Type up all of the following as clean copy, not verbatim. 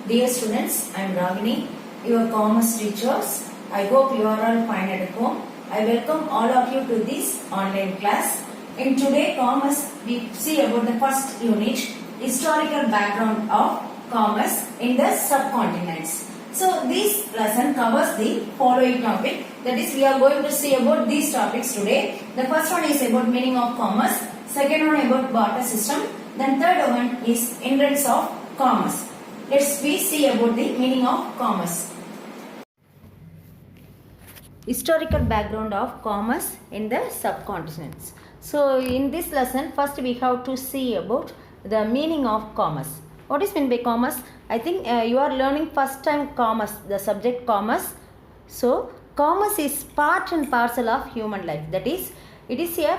Dear students, I am Ragini, your commerce teachers. I hope you are all fine at home. I welcome all of you to this online class. In today commerce, we see about the first unit, historical background of commerce in the subcontinents. So this lesson covers the following topic. That is, we are going to see about these topics today. The first one is about meaning of commerce. Second one about barter system. Then third one is inroads of commerce. Let's see about the meaning of commerce. Historical background of commerce in the subcontinents. So in this lesson, first we have to see about the meaning of commerce. What is meant by commerce? I think you are learning first time commerce, the subject commerce. So commerce is part and parcel of human life. That is, it is a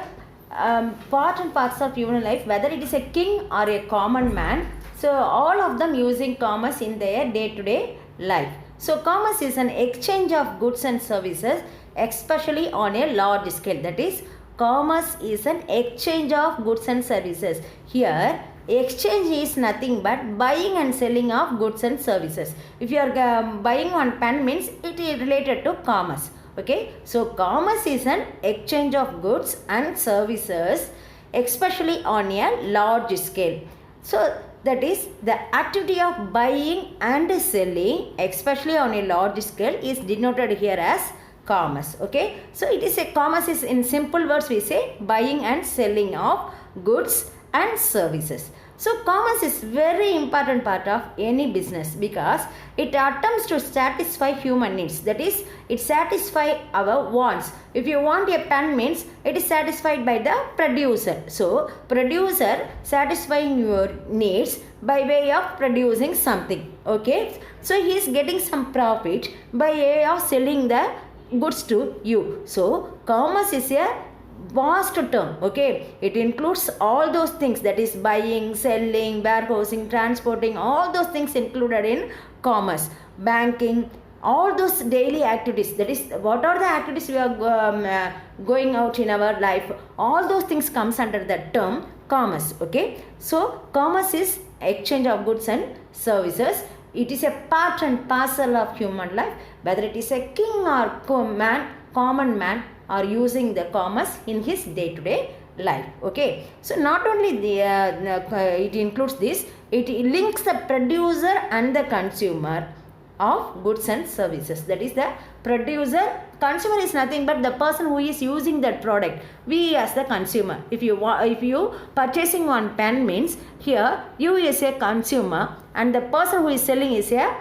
part and parcel of human life, whether it is a king or a common man. So all of them using commerce in their day-to-day life. So commerce is an exchange of goods and services, especially on a large scale. That is, commerce is an exchange of goods and services. Here, exchange is nothing but buying and selling of goods and services. If you are buying one pen, means it is related to commerce. Okay, so commerce is an exchange of goods and services, especially on a large scale. So that is, the activity of buying and selling, especially on a large scale, is denoted here as commerce. Okay, so it is a commerce is, in simple words we say, buying and selling of goods and services. So commerce is very important part of any business because it attempts to satisfy human needs. That is, it satisfies our wants. If you want a pen, means it is satisfied by the producer. So producer satisfying your needs by way of producing something. Okay, so he is getting some profit by way of selling the goods to you. So commerce is a vast term. Okay, it includes all those things, that is buying, selling, warehousing, transporting, all those things included in commerce. Banking, all those daily activities, that is, what are the activities we are going out in our life, all those things comes under the term commerce. Okay, so commerce is exchange of goods and services. It is a part and parcel of human life, whether it is a king or common man are using the commerce in his day-to-day life. Okay, so not only it includes this, it links the producer and the consumer of goods and services. That is, the producer, consumer is nothing but the person who is using that product. We as the consumer, if you purchasing one pen, means here you is a consumer and the person who is selling is a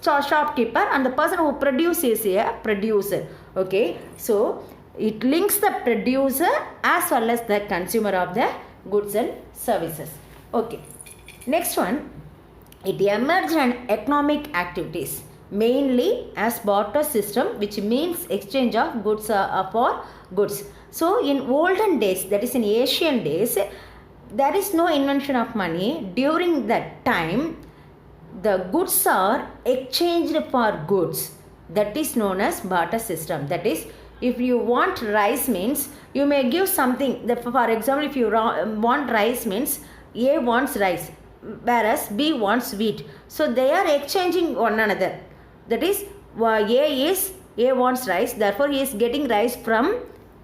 shopkeeper and the person who produces is a producer. Okay, so it links the producer as well as the consumer of the goods and services. Okay, next one, it emerged in economic activities mainly as barter system, which means exchange of goods for goods. So in olden days, that is in ancient days, there is no invention of money. During that time, the goods are exchanged for goods. That is known as barter system. That is, if you want rice, means you may give something. For example, if you want rice, means A wants rice, whereas B wants wheat. So they are exchanging one another. That is, A wants rice, therefore he is getting rice from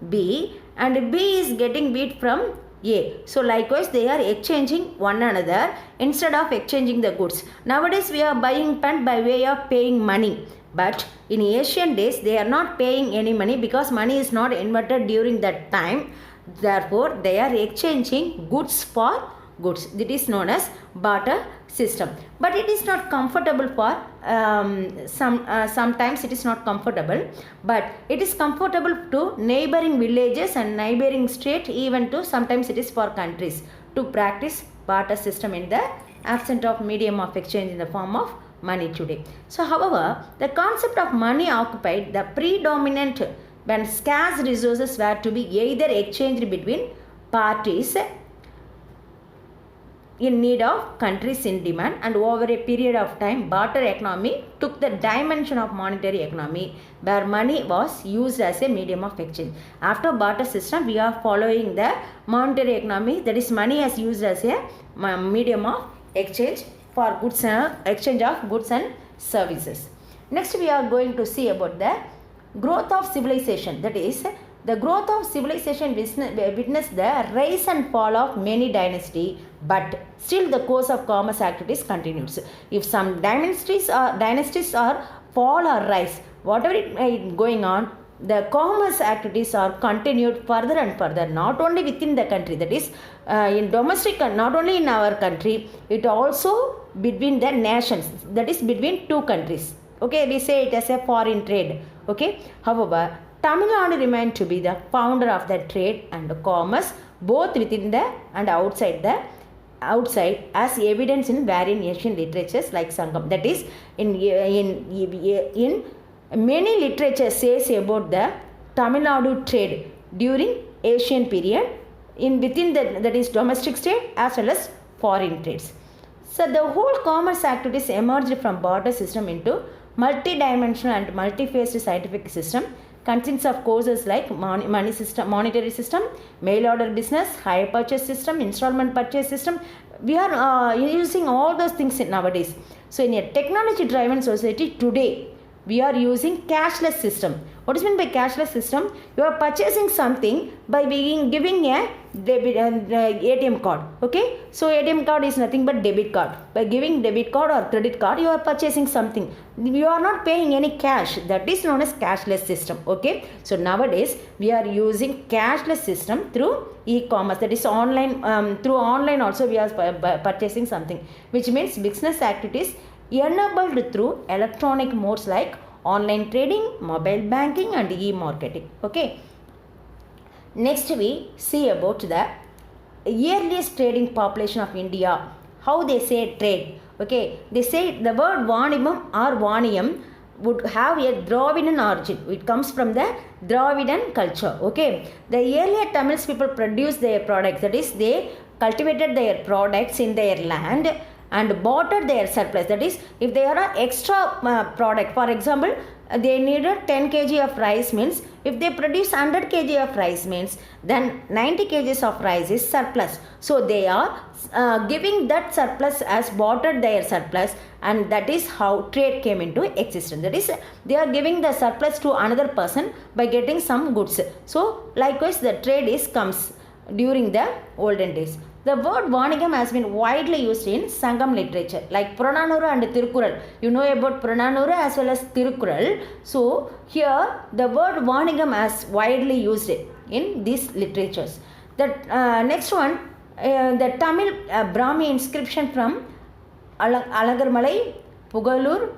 B, and B is getting wheat from A. So likewise they are exchanging one another instead of exchanging the goods. Nowadays we are buying pen by way of paying money. But in ancient days, they are not paying any money because money is not invented during that time. Therefore, they are exchanging goods for goods. That is known as barter system. But it is not comfortable for sometimes it is not comfortable. But it is comfortable to neighboring villages and neighboring state, even to sometimes it is for countries to practice barter system in the absence of medium of exchange in the form of money today. So however, the concept of money occupied the predominant when scarce resources were to be either exchanged between parties in need of countries in demand, and over a period of time barter economy took the dimension of monetary economy where money was used as a medium of exchange. After barter system, we are following the monetary economy, that is money as used as a medium of exchange for goods, exchange of goods and services. Next we are going to see about the growth of civilization. That is, the growth of civilization witnessed the rise and fall of many dynasties, but still the course of commerce activities continues. If some dynasties are fall or rise, whatever it going on, the commerce activities are continued further and further, not only within the country, that is in domestic, not only in our country, it also between the nations, that is between two countries. Okay, we say it as a foreign trade. Okay, however, Tamil Nadu remained to be the founder of the trade and the commerce both within the and outside as evidence in various Asian literatures like Sangam. That is, in many literature says about the Tamil Nadu trade during Asian period in within that is domestic trade as well as foreign trades. So the whole commerce activities emerged from barter system into multi-dimensional and multi-phased scientific system consists of courses like monetary system, mail order business, hire purchase system, installment purchase system. We are using all those things nowadays. So in a technology driven society today, we are using cashless system. What is meant by cashless system? You are purchasing something by giving a debit ATM card. Okay, so ATM card is nothing but debit card. By giving debit card or credit card, you are purchasing something. You are not paying any cash. That is known as cashless system. Okay, so nowadays we are using cashless system through e-commerce. That is online. Through online also we are purchasing something, which means business activities enabled through electronic modes like online trading, mobile banking and e-marketing. Okay. Next we see about the earliest trading population of India. How they say trade. Okay. They say the word Vanimam or Vaniyam would have a Dravidian origin. It comes from the Dravidian culture. Okay. The earlier Tamil people produced their products. That is, they cultivated their products in their land and bartered their surplus. That is, if they are an extra product, for example, they needed 10 kg of rice means, if they produce 100 kg of rice means, then 90 kg of rice is surplus. So they are giving that surplus as bartered their surplus, and that is how trade came into existence. That is, they are giving the surplus to another person by getting some goods. So likewise the trade comes during the olden days. The word Vanigam has been widely used in Sangam literature like Purananuru and Tirukural. You know about Purananuru as well as Tirukural. So here the word Vanigam is widely used in these literatures. The next one, the Tamil Brahmi inscription from Alagarmalai, Pugalur,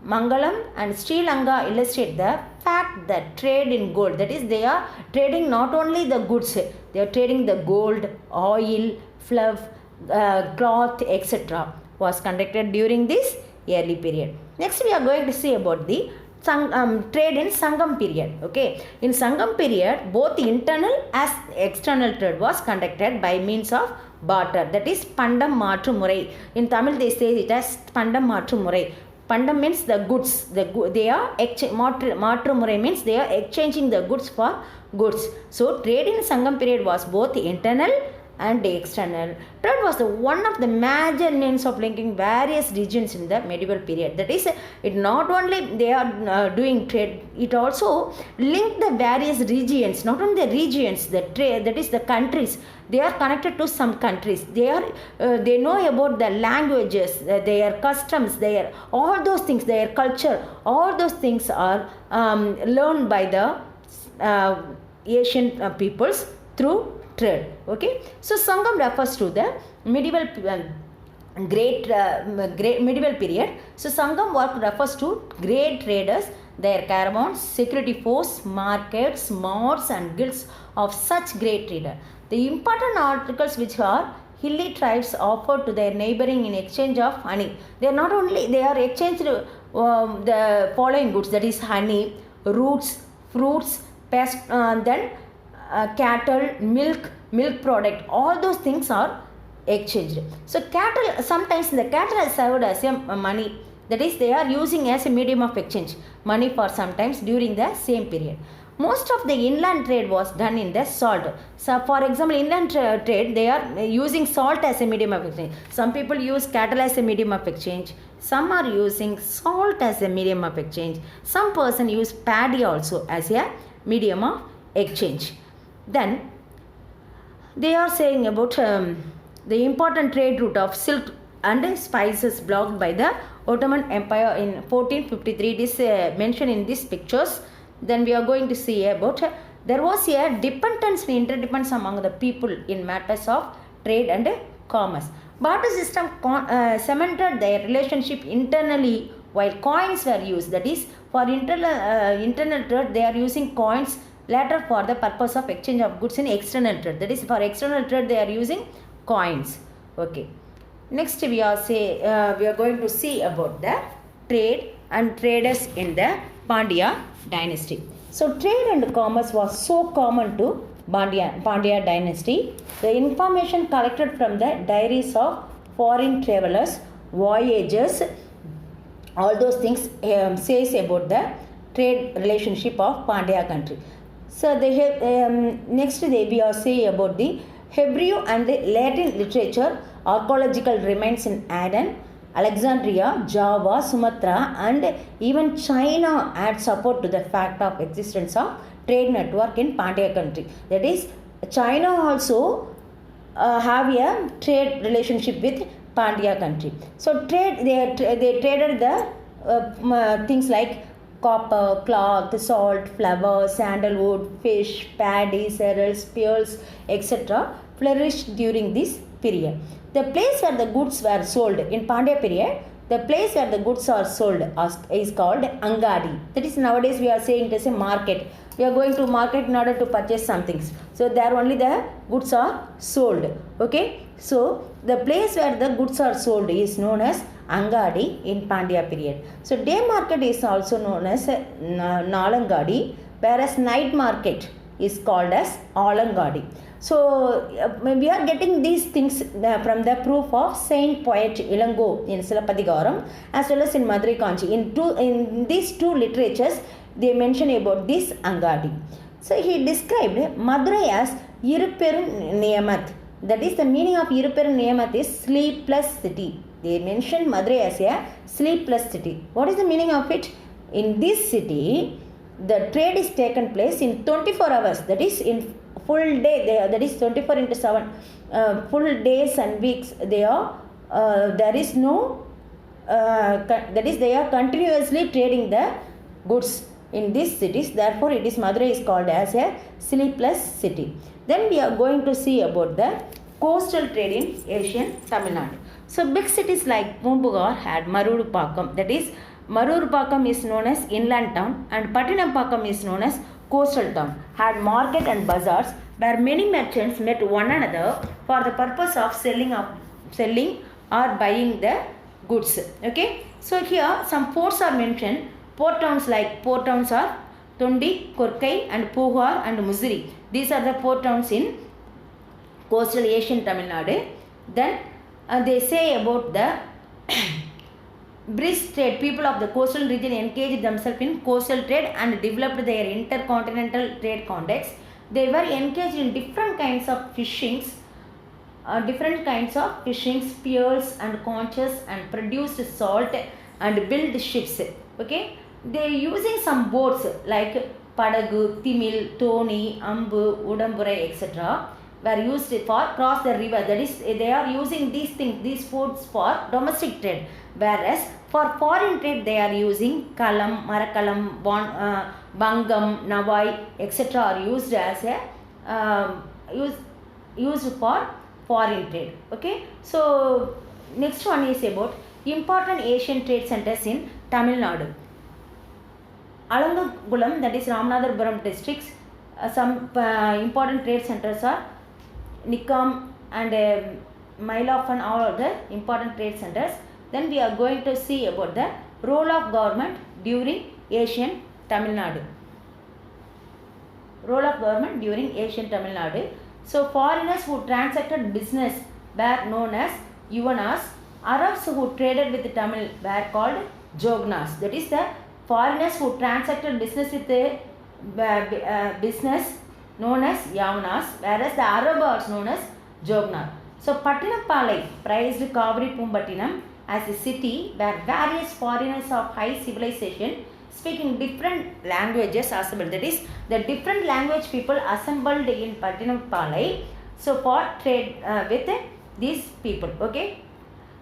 Mangalam and Sri Lanka illustrate the fact that trade in gold, that is, they are trading not only the goods, they are trading the gold, oil, fluff, cloth, etc. was conducted during this early period. Next we are going to see about the trade in Sangam period. Okay, in Sangam period both internal as external trade was conducted by means of barter, that is Pandam Matru Murai. In Tamil they say it as Pandam Matru Murai. Pandam means the goods. They are Matru Murai means they are exchanging the goods for goods. So trade in Sangam period was both internal and external. Trade was one of the major means of linking various regions in the medieval period. That is, it not only they are doing trade, it also linked the various regions, not only the regions, the trade, that is the countries. They are connected to some countries. They know about the languages, their customs, all those things, their culture. All those things are learned by the Asian peoples through trade. Okay, so Sangam refers to the medieval great medieval period. So Sangam work refers to great traders, their caravans, security force, markets, malls and guilds of such great trader. The important articles which are hilly tribes offered to their neighboring in exchange of honey. They are exchanged the following goods, that is honey, roots, fruits, pest, then cattle, milk product. All those things are exchanged. So cattle, sometimes the cattle are served as a money. That is, they are using as a medium of exchange money for sometimes during the same period. most of the inland trade was done in the salt. So for example, inland trade, they are using salt as a medium of exchange. Some people use cattle as a medium of exchange. Some are using salt as a medium of exchange. Some person use paddy also as a medium of exchange. Then they are saying about the important trade route of silk and spices blocked by the Ottoman Empire in 1453. It is mentioned in these pictures. Then we are going to see about there was a dependence and interdependence among the people in matters of trade and commerce. Barter system cemented their relationship internally while coins were used. That is, for internal trade, they are using coins. Later, for the purpose of exchange of goods in external trade. That is, for external trade, they are using coins. Okay. Next, we are going to see about the trade and traders in the Pandya dynasty. So, trade and commerce was so common to Pandya dynasty. The information collected from the diaries of foreign travelers, voyagers, all those things says about the trade relationship of Pandya country. So, they have, next we are saying about the Hebrew and the Latin literature, archaeological remains in Aden, Alexandria, Java, Sumatra, and even China add support to the fact of existence of trade network in Pandya country. That is, China also have a trade relationship with Pandya country. So trade, they traded the things like copper, cloth, salt, flowers, sandalwood, fish, paddy, cereals, pearls, etc. flourished during this period. The place where the goods were sold in Pandya period, the place where the goods are sold is called Angadi. That is, nowadays we are saying it is a market. We are going to market in order to purchase some things. So there only the goods are sold. Okay. So the place where the goods are sold is known as Angadi in Pandya period. So day market is also known as Nalangadi, whereas night market is called as Alangadi. So we are getting these things from the proof of Saint Poet Ilango in Silappatikaram as well as in Madurai Kanchi. In these two literatures, they mention about this Angadi. So he described Madurai as Iruperum Niyamat. That is, the meaning of Iruperum Niyamat is sleepless city. They mention Madurai as a sleepless city. What is the meaning of it? In this city, the trade is taken place in 24 hours. That is, in full day. That is 24 into 7. Full days and weeks. There is no. That is, they are continuously trading the goods in these cities. Therefore, it is Madurai is called as a sleepless city. Then we are going to see about the coastal trade in Asian Tamil Nadu. So big cities like Pumbugar had Marurupakam. That is, Marurupakam is known as inland town and Patinampakam is known as coastal town. Had market and bazaars where many merchants met one another for the purpose of selling or buying the goods. Okay. So here some ports are mentioned. Port towns are Tondi, Korkai and Puhar and Mussoorie. These are the port towns in coastal Asian Tamil Nadu. Then they say about the brisk trade. People of the coastal region engaged themselves in coastal trade and developed their intercontinental trade contacts. They were engaged in different kinds of fishings, spears and conches, and produced salt and built ships. Okay, they are using some boats like Padagu, Timil, Toni, Ambu, Udamburai, etc. were used for cross the river. That is, they are using these foods for domestic trade. Whereas for foreign trade, they are using Kalam, Marakalam, Bangam, Navai, etc. are used as a used for foreign trade. Okay. So next one is about important Asian trade centers in Tamil Nadu. Alangagulam, that is Ramanathapuram districts. Some important trade centers are Nikam and Mailafan, all of the important trade centers. Then we are going to see about the role of government during Asian Tamil Nadu. Role of government during Asian Tamil Nadu. So foreigners who transacted business were known as Yuvanas. Arabs who traded with Tamil were called Jognas. That is, the foreigners who transacted business with business known as Yavanas, whereas the Arab was known as Jognar. So Pattinapalai prized Kavaripumpattinam as a city where various foreigners of high civilization speaking different languages assembled. That is, the different language people assembled in Pattinapalai. So for trade with these people. Okay.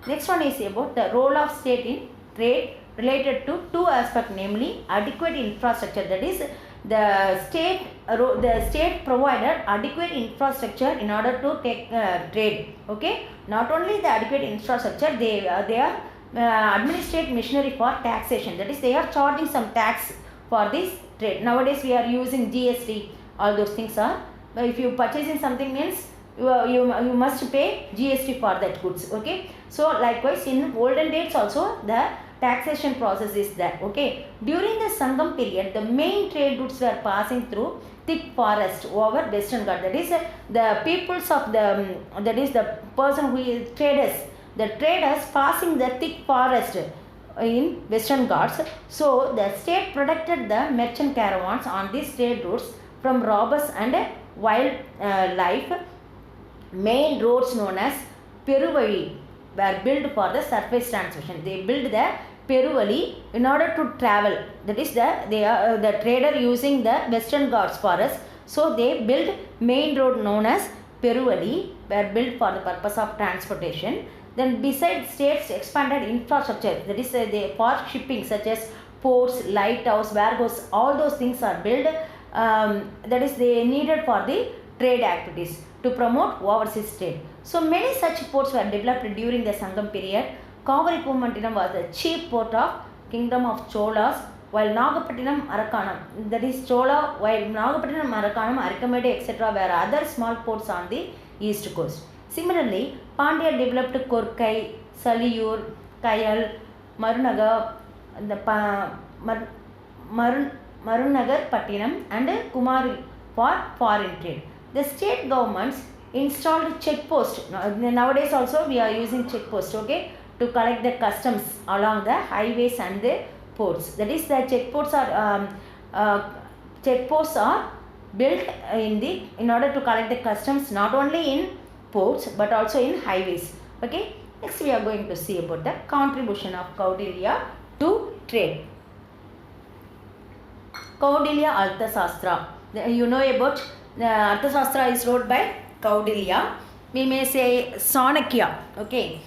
Next one is about the role of state in trade related to two aspects, namely adequate infrastructure. That is, the state provided adequate infrastructure in order to take trade. Okay, not only the adequate infrastructure, they are administrate machinery for taxation. That is, they are charging some tax for this trade. Nowadays we are using GST. All those things are. If you purchasing something means you must pay GST for that goods. Okay, so likewise in olden days also the taxation process is there. Okay, during the Sangam period, the main trade routes were passing through thick forest over Western Ghats. That is, the peoples of the that is the person who is traders, the traders passing the thick forest in Western Ghats. So the state protected the merchant caravans on these trade routes from robbers and wild life. Main roads known as Peruvali were built for the surface transportation. They built the Peruvali in order to travel. That is, the trader using the Western Ghats forest. So they built main road known as Peruvali were built for the purpose of transportation. Then besides, states expanded infrastructure. That is, for shipping such as ports, lighthouse, warehouse. All those things are built. That is, they needed for the trade activities to promote overseas trade. So many such ports were developed during the Sangam period. Kavaripumpattinam was the chief port of Kingdom of Cholas, while Nagapattinam, Arakanam, that is Chola, while Nagapattinam, Arakanam, Aricamede, etc. were other small ports on the east coast. Similarly, Pandya developed Korkai, Saliyur, Kayal, Marunagar, Marunagar Pattinam and Kumari for foreign trade. The state governments installed checkposts. Nowadays also we are using checkposts, okay, to collect the customs along the highways and the ports. That is, the checkposts are built in order to collect the customs not only in ports but also in highways. Okay. Next we are going to see about the contribution of Kaudilya to trade. Kaudilya Arthasastra. You know about the Arthasastra is wrote by Kaudilya. We may say Chanakya. Okay.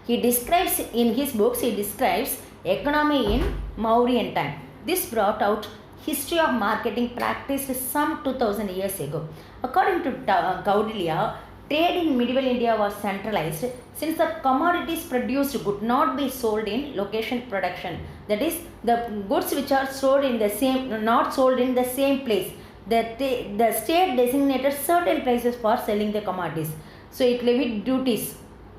He describes in his books, he describes economy in Mauryan time. This brought out history of marketing practiced some 2000 years ago. According to Kaudilya, trade in medieval India was centralized since the commodities produced could not be sold in location production. That is, the goods which are sold in the same, not sold in the same place. The state designated certain places for selling the commodities. So it levied duties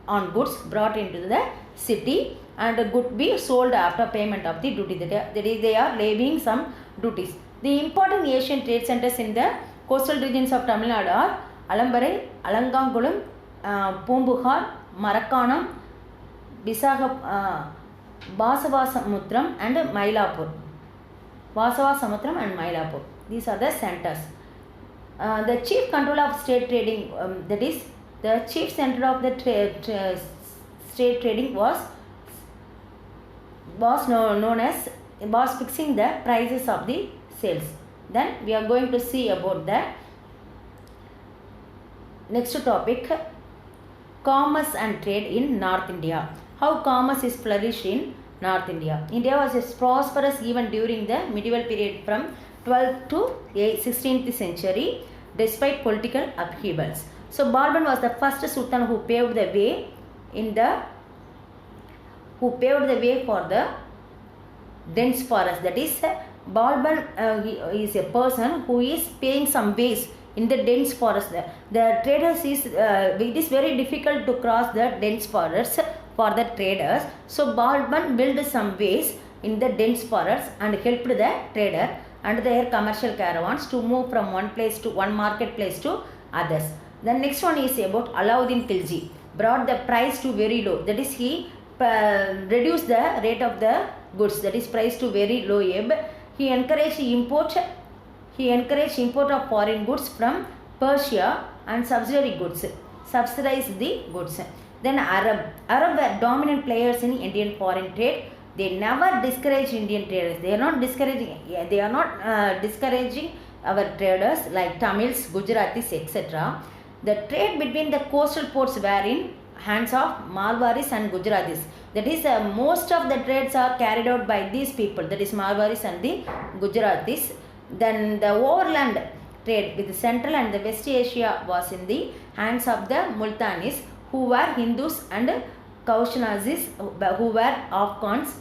on goods brought into the city and could be sold after payment of the duty. That is, they are levying some duties. The important Asian trade centers in the coastal regions of Tamil Nadu are Alambarai, Alangangulam, Pumbuhar, Marakkanam, Basavasamudram and Mylapore. Basavasamudram and Mylapore. These are the centers. The chief control of state trading, that is, the chief center of the state trading was known as fixing the prices of the sales. Then we are going to see about the next topic, commerce and trade in North India. How commerce is flourished in North India. India was prosperous even during the medieval period from 12th to 16th century despite political upheavals. So Balban was the first sultan who paved the way for the dense forest. That is, Balban is a person who is paying some ways in the dense forest. The traders it is very difficult to cross the dense forest for the traders. So Balban built some ways in the dense forest and helped the trader and their commercial caravans to move from one marketplace to others. The next one is about Alauddin Khilji. Brought the price to very low. That is, he reduced the rate of the goods. That is, price to very low ebb. He encouraged import He encouraged import of foreign goods from Persia and subsidized the goods. Then Arab were dominant players in Indian foreign trade. They never discouraged Indian traders. They are not discouraging. They are not discouraging our traders like Tamils, Gujaratis, etc. The trade between the coastal ports were in hands of Marwaris and Gujaratis. That is, most of the trades are carried out by these people. That is Marwaris and the Gujaratis. Then the overland trade with Central and the West Asia was in the hands of the Multanis, who were Hindus, and Kaushanazis, who were Afghans,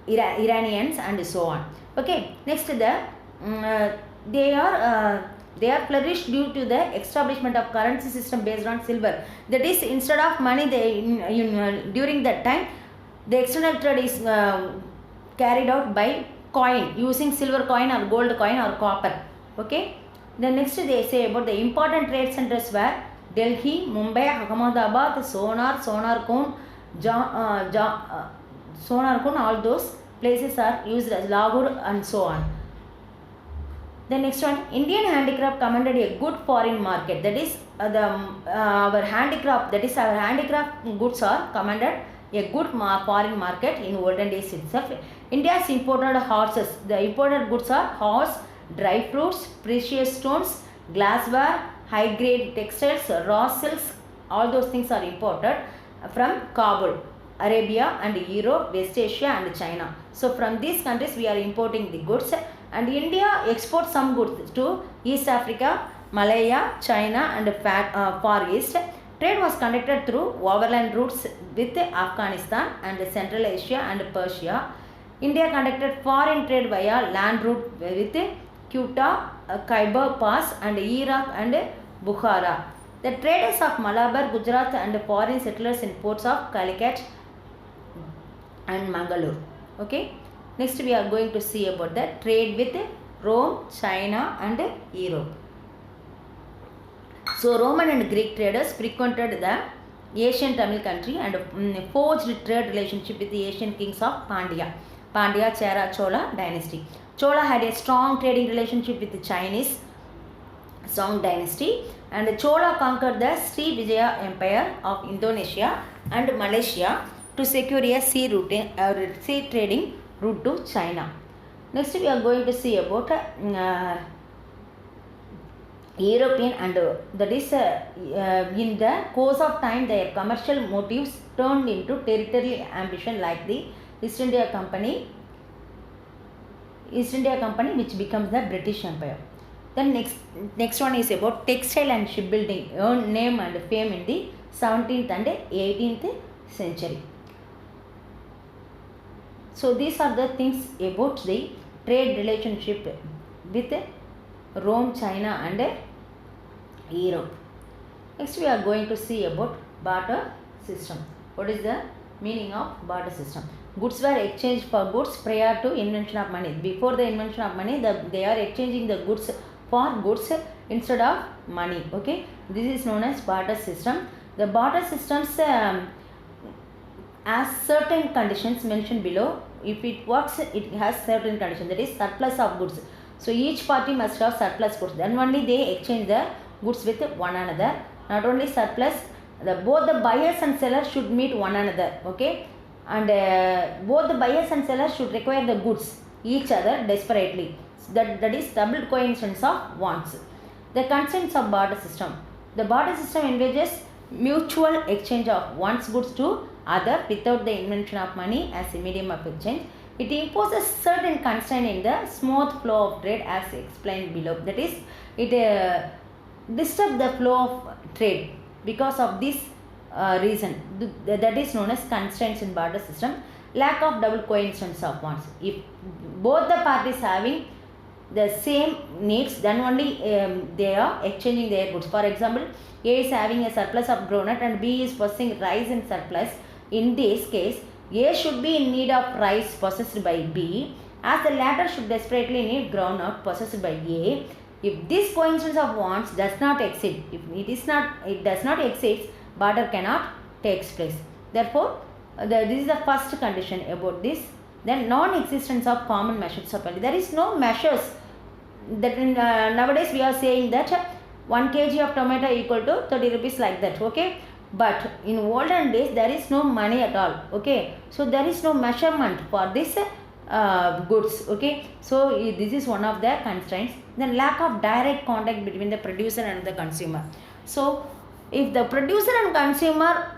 Iranians, and so on. Okay, next they are flourished due to the establishment of currency system based on silver. That is, instead of money, during that time, the external trade is carried out by coin, using silver coin or gold coin or copper. Okay. Then next they say about the important trade centers were Delhi, Mumbai, Ahmedabad, Sonarkund, all those places are used as Lahore and so on. The next one, Indian handicraft commanded a good foreign market. That is, our handicraft goods are commanded a good foreign market in olden days itself. India's imported horses. The imported goods are horse, dry fruits, precious stones, glassware, high-grade textiles, raw silks. All those things are imported from Kabul, Arabia and Europe, West Asia and China. So from these countries we are importing the goods, and India exports some goods to East Africa, Malaya, China and Far East. Trade was conducted through overland routes with Afghanistan and Central Asia and Persia. India conducted foreign trade via land route with Quetta, Khyber Pass and Iraq and Bukhara. The traders of Malabar, Gujarat and foreign settlers in ports of Calicut and Mangalore. Okay. Next we are going to see about the trade with Rome, China and Europe. So Roman and Greek traders frequented the Asian Tamil country and forged trade relationship with the Asian kings of Pandya, Chera, Chola dynasty. Chola had a strong trading relationship with the Chinese Song dynasty, and Chola conquered the Srivijaya Empire of Indonesia and Malaysia to secure a sea trading route to China. Next we are going to see about European, and that is in the course of time their commercial motives turned into territorial ambition, like the East India Company which becomes the British Empire. Then next one is about textile and shipbuilding earned name and fame in the 17th and 18th century. So these are the things about the trade relationship with Rome, China and Europe. Next we are going to see about barter system. What is the meaning of barter system? Goods were exchanged for goods prior to invention of money. Before the invention of money, they are exchanging the goods for goods instead of money. Okay, this is known as barter system. The barter systems has certain conditions mentioned below. If it works, it has certain conditions, that is surplus of goods. So each party must have surplus goods, then only they exchange the goods with one another. Not only surplus, both the buyers and sellers should meet one another. Okay, and both the buyers and sellers should require the goods each other desperately. So that is double coincidence of wants. The constraints of barter system. The barter system envisages mutual exchange of one's goods to other without the invention of money as a medium of exchange. It imposes certain constraint in the smooth flow of trade as explained below. That is, it disturbs the flow of trade because of this reason. That is known as constraints in barter system. Lack of double coincidence of wants. If both the parties having the same needs, then only they are exchanging their goods. For example, A is having a surplus of groundnut and B is possessing rice in surplus. In this case, A should be in need of rice possessed by B, as the latter should desperately need groundnut possessed by A. If this coincidence of wants does not exceed, it does not exceed, barter cannot take place. Therefore, this is the first condition about this. Then non-existence of common measures of value. There is no measures that in, nowadays we are saying that 1 kg of tomato equal to 30 rupees like that, okay. But in olden days there is no money at all, okay. So there is no measurement for this goods, okay. So this is one of the constraints. Then lack of direct contact between the producer and the consumer. So if the producer and consumer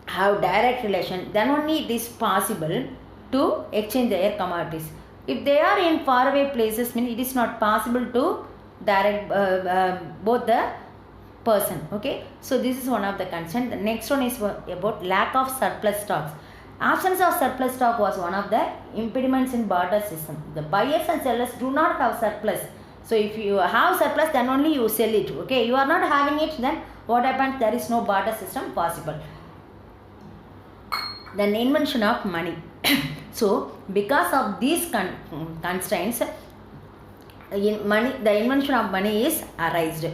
have direct relation, then only it is possible to exchange their commodities. If they are in faraway places, mean it is not possible to direct both the person, okay. So this is one of the concerns. The next one is about lack of surplus stocks. Absence of surplus stock was one of the impediments in barter system. The buyers and sellers do not have surplus. So if you have surplus, then only you sell it, okay. You are not having it, then what happens? There is no barter system possible. Then invention of money. So because of these constraints, the invention of money is arised.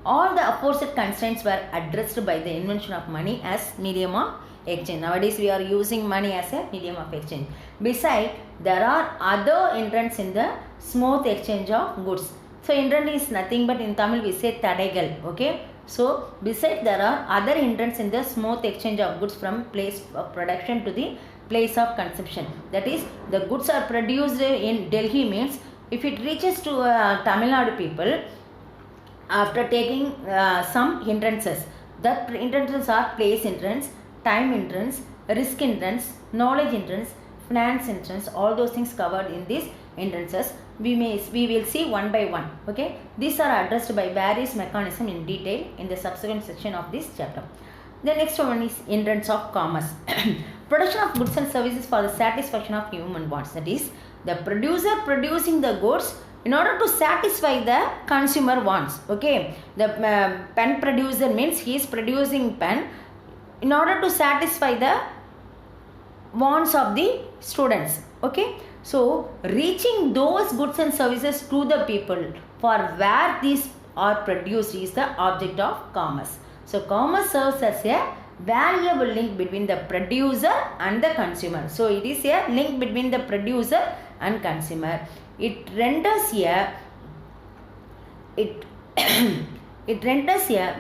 All the aforesaid constraints were addressed by the invention of money as medium of exchange. Nowadays we are using money as a medium of exchange. Besides, there are other hindrance in the smooth exchange of goods. So hindrance is nothing but in Tamil we say tadaigal, okay. So besides, there are other hindrance in the smooth exchange of goods from place of production to the place of consumption. That is, the goods are produced in Delhi, means if it reaches to Tamil Nadu people, after taking some hindrances, that hindrances are place hindrance, time hindrance, risk hindrance, knowledge hindrance, finance hindrance, all those things covered in these hindrances. We will see one by one, okay. These are addressed by various mechanisms in detail in the subsequent section of this chapter. The next one is hindrance of commerce. Production of goods and services for the satisfaction of human wants. That is, the producer producing the goods in order to satisfy the consumer wants, okay. The pen producer means he is producing pen in order to satisfy the wants of the students, okay. So reaching those goods and services to the people for where these are produced is the object of commerce. So commerce serves as a valuable link between the producer and the consumer. So it is a link between the producer and consumer. It renders a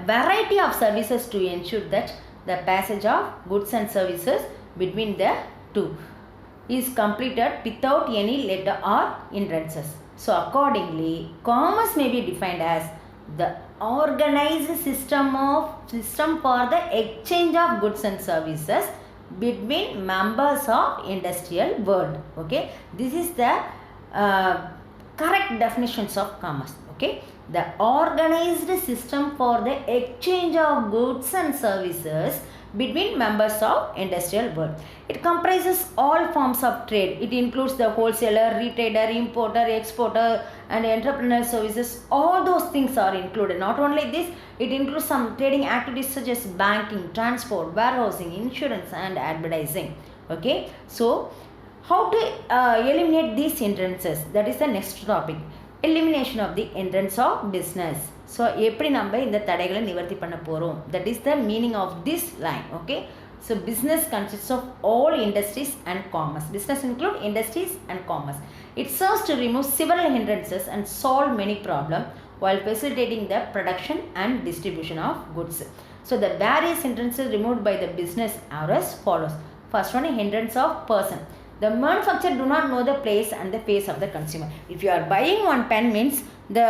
variety of services to ensure that the passage of goods and services between the two is completed without any let or hindrances. So accordingly, commerce may be defined as the organized system for the exchange of goods and services between members of industrial world, okay. This is the correct definitions of commerce, okay. The organized system for the exchange of goods and services between members of industrial world. It comprises all forms of trade. It includes the wholesaler, retailer, importer, exporter and entrepreneur services. All those things are included. Not only this, it includes some trading activities such as banking, transport, warehousing, insurance and advertising, okay. So how to eliminate these hindrances? That is the next topic. Elimination of the hindrance of business. So எப்படி நம்ம இந்த தடைகளை நிவர்த்தி பண்ண போறோம்? That is the meaning of this line, okay. So business consists of all industries and commerce. Business include industries and commerce. It serves to remove several hindrances and solve many problems while facilitating the production and distribution of goods. So the various hindrances removed by the business are as follows. First one, hindrance of person. The manufacturer do not know the place and the face of the consumer. If you are buying one pen, means the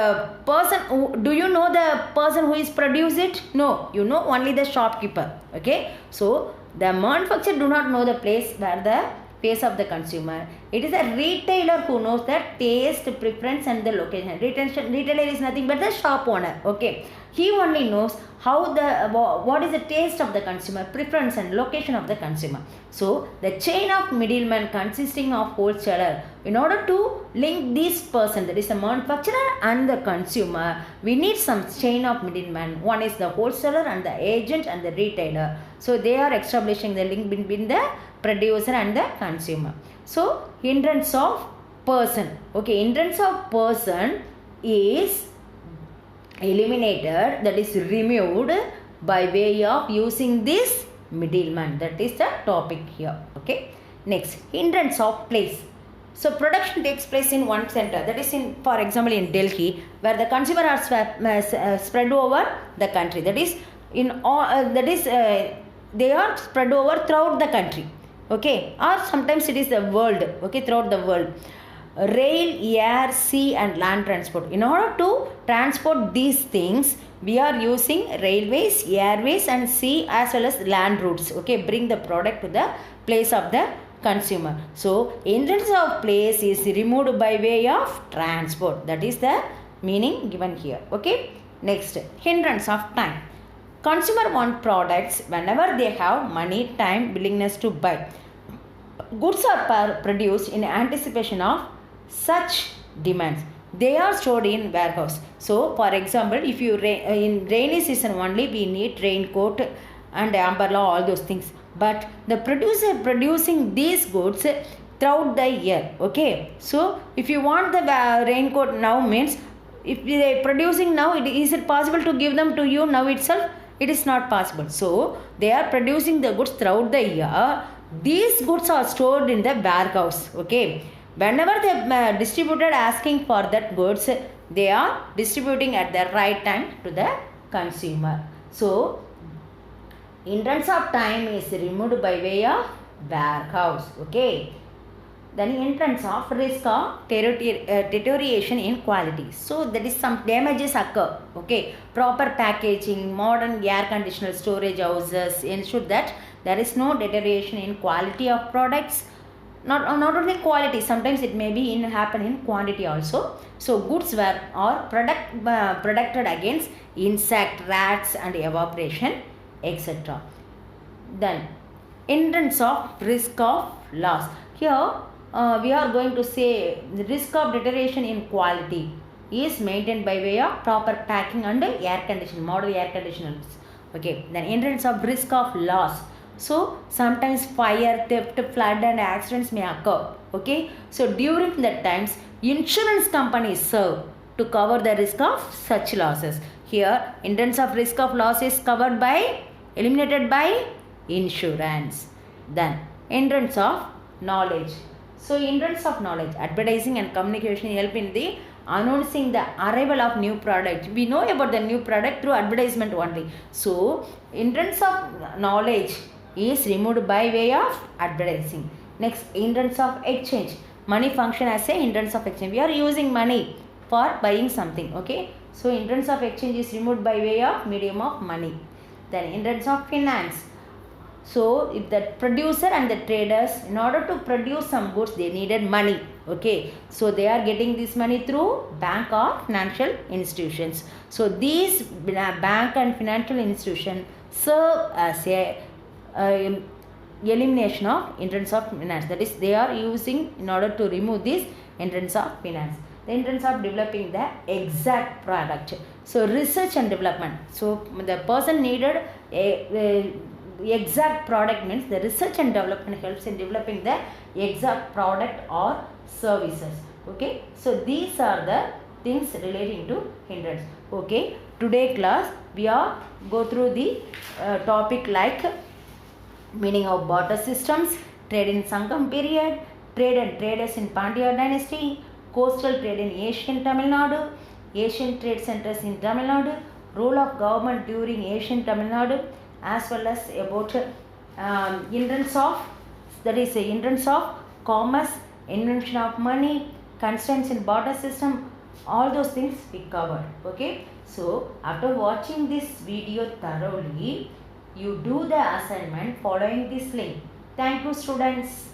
person do you know the person who is produced it? No, you know only the shopkeeper, okay. So the manufacturer do not know the place where the face of the consumer. It is a retailer who knows the taste, preference and the location. Retailer is nothing but the shop owner, okay. He only knows how what is the taste of the consumer, preference and location of the consumer. So the chain of middlemen consisting of wholesaler, in order to link this person, that is the manufacturer and the consumer, we need some chain of middlemen. One is the wholesaler and the agent and the retailer. So they are establishing the link between the producer and the consumer. So hindrance of person, okay. Hindrance of person is eliminated, that is removed by way of using this middleman. That is the topic here, okay. Next, hindrance of place. So production takes place in one center, that is in, for example, in Delhi, where the consumer are spread over the country. That is in all. They are spread over throughout the country. Okay, or sometimes it is the world. Okay, throughout the world. Rail, air, sea, and land transport. In order to transport these things, we are using railways, airways, and sea as well as land routes. Okay, bring the product to the place of the consumer. So hindrance of place is removed by way of transport. That is the meaning given here. Okay, next, hindrance of time. Consumer want products whenever they have money, time, willingness to buy. Goods are produced in anticipation of such demands. They are stored in warehouse. So for example, if you in rainy season only, we need raincoat and umbrella, all those things. But the producer producing these goods throughout the year. Okay, so if you want the raincoat now, means if they are producing now, is it possible to give them to you now itself? It is not possible. So they are producing the goods throughout the year. These goods are stored in the warehouse. Okay, whenever the distributor asking for that goods, they are distributing at the right time to the consumer. So hindrance of time is removed by way of warehouse. Okay, then hindrance of risk of deterioration in quality. So that is some damages occur. Okay, proper packaging, modern air conditioner storage houses ensure that there is no deterioration in quality of products. Not only quality, sometimes it may be happen in quantity also. So goods are protected against insect, rats, and evaporation, etc. Then hindrance of risk of loss. Here we are going to say the risk of deterioration in quality is maintained by way of proper packing and air conditioning, modern air conditioners. Okay, then hindrance of risk of loss. So sometimes fire, theft, flood, and accidents may occur. Okay, so during that times, insurance companies serve to cover the risk of such losses. Here, hindrance of risk of loss is eliminated by insurance. Then hindrance of knowledge. So hindrance of knowledge, advertising and communication help in the announcing the arrival of new product. We know about the new product through advertisement only. So hindrance of knowledge is removed by way of advertising. Next, hindrance of exchange. Money function as a hindrance of exchange. We are using money for buying something. Okay, so hindrance of exchange is removed by way of medium of money. Then hindrance of finance. So if the producer and the traders, in order to produce some goods, they needed money. Okay, so they are getting this money through bank or financial institutions. So these bank and financial institutions serve as a elimination of hindrance of finance. That is, they are using in order to remove this hindrance of finance. The hindrance of developing the exact product. So research and development. So the person needed a exact product, means the research and development helps in developing the exact product or services. Okay, so these are the things relating to hindrance. Okay, today class we are go through the topic like meaning of barter systems, trade in Sangam period, trade and traders in Pandya dynasty, coastal trade in Asian Tamil Nadu, Asian trade centers in Tamil Nadu, role of government during Asian Tamil Nadu, as well as about hindrance of, that is a hindrance of commerce, invention of money, constraints in barter system, all those things we covered. Okay, so after watching this video thoroughly, you do the assignment following this link. Thank you, students.